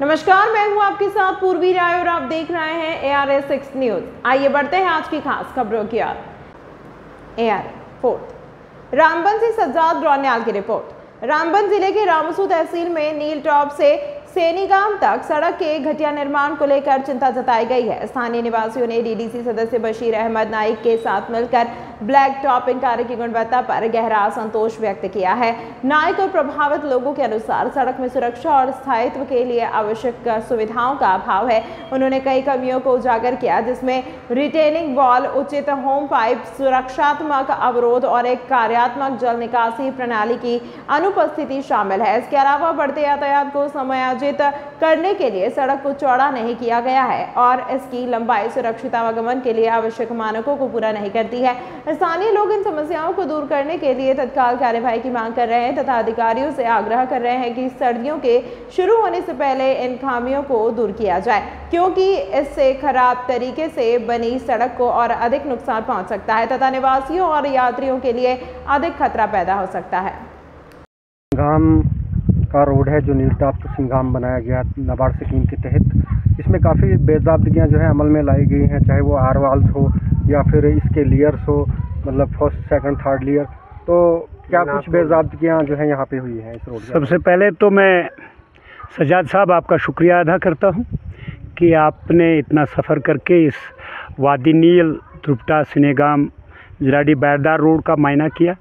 नमस्कार, मैं हूं आपके साथ पूर्वी राय और आप देख रहे हैं ARS 6 न्यूज। आइए बढ़ते हैं आज की खास खबरों की ओर। फोर्थ रामबन से सज्जाद रोन्याल की रिपोर्ट। रामबन जिले के रामसू तहसील में नील टॉप से सेनीगाम तक सड़क के घटिया निर्माण को लेकर चिंता जताई गई है। स्थानीय निवासियों ने DDC सदस्य बशीर अहमद नाइक के साथ मिलकर ब्लैक टॉपिंग कार्य की गुणवत्ता पर गहरा असंतोष व्यक्त किया है। नाइक और प्रभावित लोगों के अनुसार सड़क में सुरक्षा और स्थायित्व के लिए आवश्यक सुविधाओं का अभाव है। उन्होंने कई कमियों को उजागर किया, जिसमें रिटेनिंग वॉल, उचित होम पाइप, सुरक्षात्मक अवरोध और एक कार्यात्मक जल निकासी प्रणाली की अनुपस्थिति शामिल है। इसके अलावा बढ़ते यातायात को समायोजित करने के लिए सड़क को चौड़ा नहीं किया गया है और इसकी लंबाई सुरक्षित आवागमन के लिए आवश्यक मानकों को पूरा नहीं करती है। स्थानीय लोग इन समस्याओं को दूर करने के लिए तत्काल कार्यवाही की मांग कर रहे हैं तथा अधिकारियों से आग्रह कर रहे हैं कि सर्दियों के शुरू होने से पहले इन खामियों को दूर किया जाए, क्योंकि इससे खराब तरीके से बनी सड़क को और अधिक नुकसान पहुंच सकता है तथा निवासियों और यात्रियों के लिए अधिक खतरा पैदा हो सकता है। का रोड है जो नील टॉप टू सिंघाम बनाया गया नाबार्ड स्कीम के तहत। इसमें काफ़ी बेज़ाब्दगियाँ जो है अमल में लाई गई हैं, चाहे वो आर वाल्स हो या फिर इसके लेयर्स हो, मतलब फर्स्ट सेकंड थर्ड लेयर। तो क्या कुछ बेज़ाब्दगियाँ जो है यहाँ पे हुई हैं इस रोड? सबसे पहले तो मैं सज्जाद साहब आपका शुक्रिया अदा करता हूँ कि आपने इतना सफ़र करके इस वादी नील त्रुपटा सिनेगाम जिलाडी बैरदार रोड का मायना किया।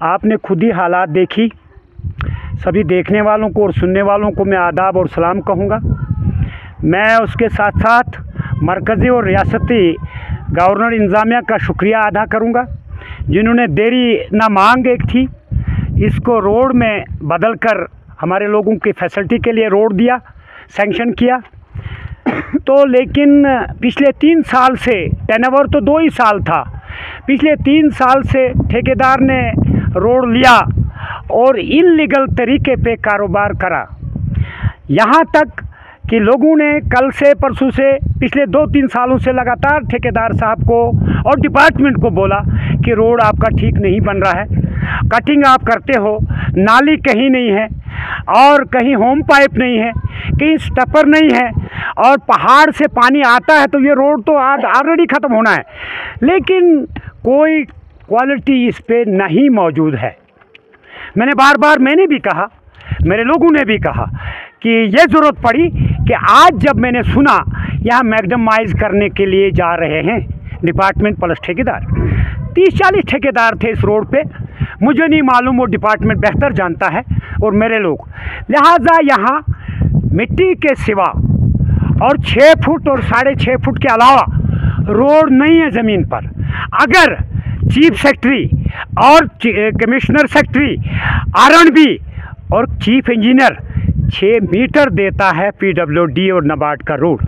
आपने खुद ही हालात देखी। सभी देखने वालों को और सुनने वालों को मैं आदाब और सलाम कहूँगा। मैं उसके साथ साथ मरकज़ी और रियासती गवर्नर इंतज़ामिया का शुक्रिया अदा करूँगा, जिन्होंने देरी ना मांग एक थी, इसको रोड में बदल कर हमारे लोगों की फैसिलिटी के लिए रोड दिया, सैंक्शन किया। तो लेकिन पिछले 3 साल से, टेनओवर तो 2 ही साल था, पिछले 3 साल से ठेकेदार ने रोड लिया और इल्लीगल तरीके पे कारोबार करा। यहाँ तक कि लोगों ने कल से परसों से पिछले 2-3 सालों से लगातार ठेकेदार साहब को और डिपार्टमेंट को बोला कि रोड आपका ठीक नहीं बन रहा है, कटिंग आप करते हो, नाली कहीं नहीं है और कहीं होम पाइप नहीं है, कहीं स्टपर नहीं है और पहाड़ से पानी आता है, तो ये रोड तो ऑलरेडी ख़त्म होना है, लेकिन कोई क्वालिटी इस पे नहीं मौजूद है। मैंने भी कहा, मेरे लोगों ने भी कहा कि ये ज़रूरत पड़ी कि आज जब मैंने सुना यहाँ मैग्डमाइज़ करने के लिए जा रहे हैं डिपार्टमेंट प्लस ठेकेदार, 30-40 ठेकेदार थे इस रोड पे। मुझे नहीं मालूम, वो डिपार्टमेंट बेहतर जानता है और मेरे लोग, लिहाजा यहाँ मिट्टी के सिवा और 6 फुट और 6.5 फुट के अलावा रोड नहीं है ज़मीन पर। अगर चीफ सेक्रेटरी और कमिश्नर सेक्रेटरी R&B और चीफ इंजीनियर 6 मीटर देता है PWD और नाबार्ड का रोड,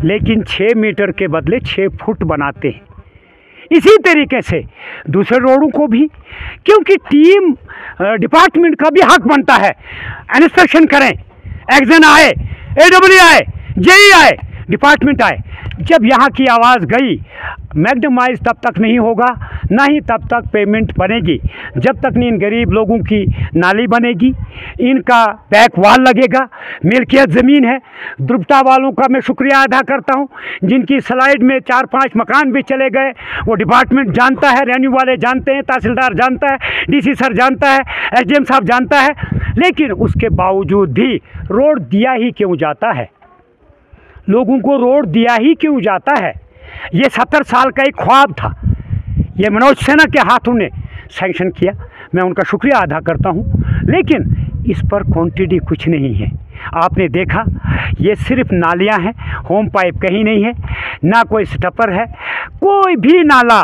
लेकिन 6 मीटर के बदले 6 फुट बनाते हैं। इसी तरीके से दूसरे रोडों को भी, क्योंकि टीम डिपार्टमेंट का भी हक बनता है, इंस्पेक्शन करें, एक्शन आए, AW आए, JE आए, डिपार्टमेंट आए। जब यहाँ की आवाज़ गई, मैग्डमाइज तब तक नहीं होगा, ना ही तब तक पेमेंट बनेगी, जब तक नहीं इन गरीब लोगों की नाली बनेगी, इनका बैक वाल लगेगा। मिल्कियत ज़मीन है। द्रुपटा वालों का मैं शुक्रिया अदा करता हूँ, जिनकी स्लाइड में 4-5 मकान भी चले गए। वो डिपार्टमेंट जानता है, रेन्यू वाले जानते हैं, तहसीलदार जानता है, DC सर जानता है, SDM साहब जानता है, लेकिन उसके बावजूद भी रोड दिया ही क्यों जाता है? लोगों को रोड दिया ही क्यों जाता है? ये 70 साल का एक ख्वाब था, ये मनोज सिन्हा के हाथों ने सैंक्शन किया, मैं उनका शुक्रिया अदा करता हूँ, लेकिन इस पर क्वांटिटी कुछ नहीं है। आपने देखा, ये सिर्फ नालियाँ हैं, होम पाइप कहीं नहीं है, ना कोई स्टपर है, कोई भी नाला,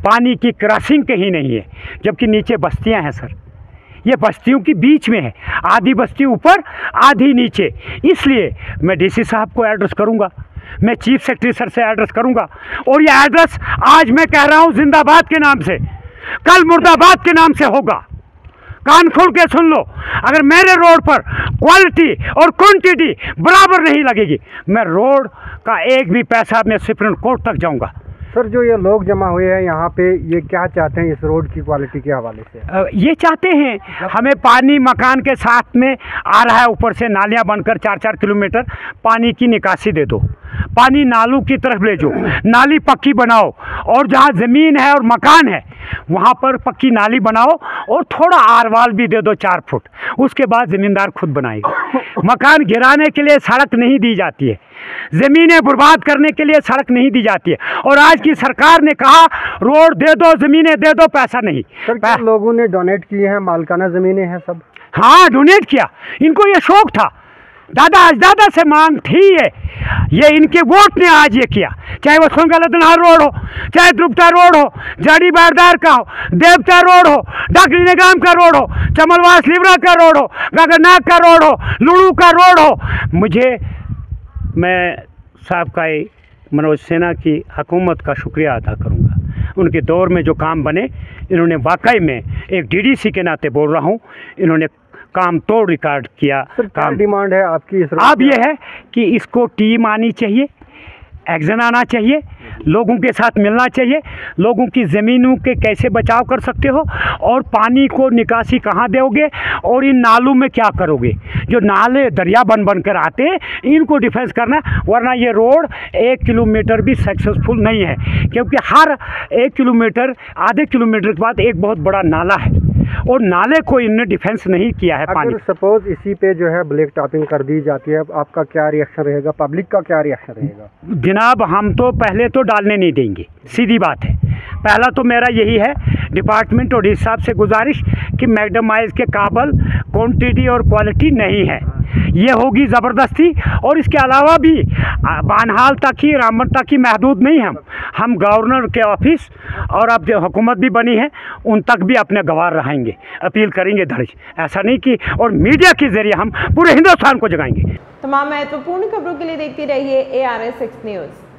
पानी की क्रॉसिंग कहीं नहीं है, जबकि नीचे बस्तियाँ हैं सर। ये बस्तियों के बीच में है, आधी बस्ती ऊपर आधी नीचे। इसलिए मैं DC साहब को एड्रेस करूंगा, मैं चीफ सेक्रेटरी सर से एड्रेस करूंगा, और ये एड्रेस आज मैं कह रहा हूं जिंदाबाद के नाम से, कल मुर्दाबाद के नाम से होगा। कान खोल के सुन लो, अगर मेरे रोड पर क्वालिटी और क्वांटिटी बराबर नहीं लगेगी, मैं रोड का एक भी पैसा मैं सुप्रीम कोर्ट तक जाऊंगा। सर, जो ये लोग जमा हुए हैं यहाँ पे, ये क्या चाहते हैं इस रोड की क्वालिटी के हवाले से? ये चाहते हैं हमें पानी मकान के साथ में आ रहा है, ऊपर से नालियाँ बनकर 4-4 किलोमीटर पानी की निकासी दे दो, पानी नालों की तरफ ले जाओ, नाली पक्की बनाओ, और जहाँ ज़मीन है और मकान है वहाँ पर पक्की नाली बनाओ और थोड़ा आरवाल भी दे दो 4 फुट, उसके बाद ज़मींदार खुद बनाएगा। मकान गिराने के लिए सड़क नहीं दी जाती है, ज़मीनें बर्बाद करने के लिए सड़क नहीं दी जाती है। और आज की सरकार ने कहा रोड दे दो, ज़मीनें दे दो, पैसा नहीं। सर, क्या लोगों ने डोनेट किए हैं? मालिकाना ज़मीनें हैं सब? हाँ, डोनेट किया। इनको ये शौक था, दादा से मांग थी ये इनके वोट ने आज ये किया। चाहे वो सोंगलदनहार रोड हो, चाहे द्रुपटा रोड हो, जाड़ी बारदार का हो, देवता रोड हो, डाकली निगाम का रोड हो, चमलवास लिवरा का रोड हो, गगरनाक का रोड हो, लुड़ू का रोड हो। मैं साहब का मनोज सिन्हा की हुकूमत का शुक्रिया अदा करूँगा। उनके दौर में जो काम बने, इन्होंने वाकई में, एक डीडीसी के नाते बोल रहा हूँ, इन्होंने काम तोड़ रिकॉर्ड किया। काम डिमांड है आपकी इस? अब ये है कि इसको टीम आनी चाहिए, एक्शन आना चाहिए, लोगों के साथ मिलना चाहिए, लोगों की ज़मीनों के कैसे बचाव कर सकते हो और पानी को निकासी कहाँ दोगे और इन नालों में क्या करोगे। जो नाले दरिया बन कर आते हैं इनको डिफेंस करना, वरना ये रोड 1 किलोमीटर भी सक्सेसफुल नहीं है, क्योंकि हर 1 किलोमीटर आधे किलोमीटर के बाद एक बहुत बड़ा नाला है और नाले को इन्होंने डिफेंस नहीं किया है। पानी सपोज इसी पे जो है ब्लैक टॉपिंग कर दी जाती है, आपका क्या रिएक्शन रहेगा? पब्लिक का क्या रिएक्शन रहेगा? जनाब, हम तो पहले तो डालने नहीं देंगे, सीधी बात है। पहला तो मेरा यही है डिपार्टमेंट और हिसाब से गुजारिश कि मैग्डमाइज के काबल क्वांटिटी और क्वालिटी नहीं है, ये होगी ज़बरदस्ती। और इसके अलावा भी बानहाल तक ही, रामबन तक ही महदूद नहीं, हम गवर्नर के ऑफिस और अब जो हुकूमत भी बनी है उन तक भी अपने गवार रहेंगे, अपील करेंगे दर्ज। ऐसा नहीं कि, और मीडिया के ज़रिए हम पूरे हिंदुस्तान को जगाएंगे। तमाम महत्वपूर्ण खबरों के लिए देखते रहिए ARS 6 न्यूज़।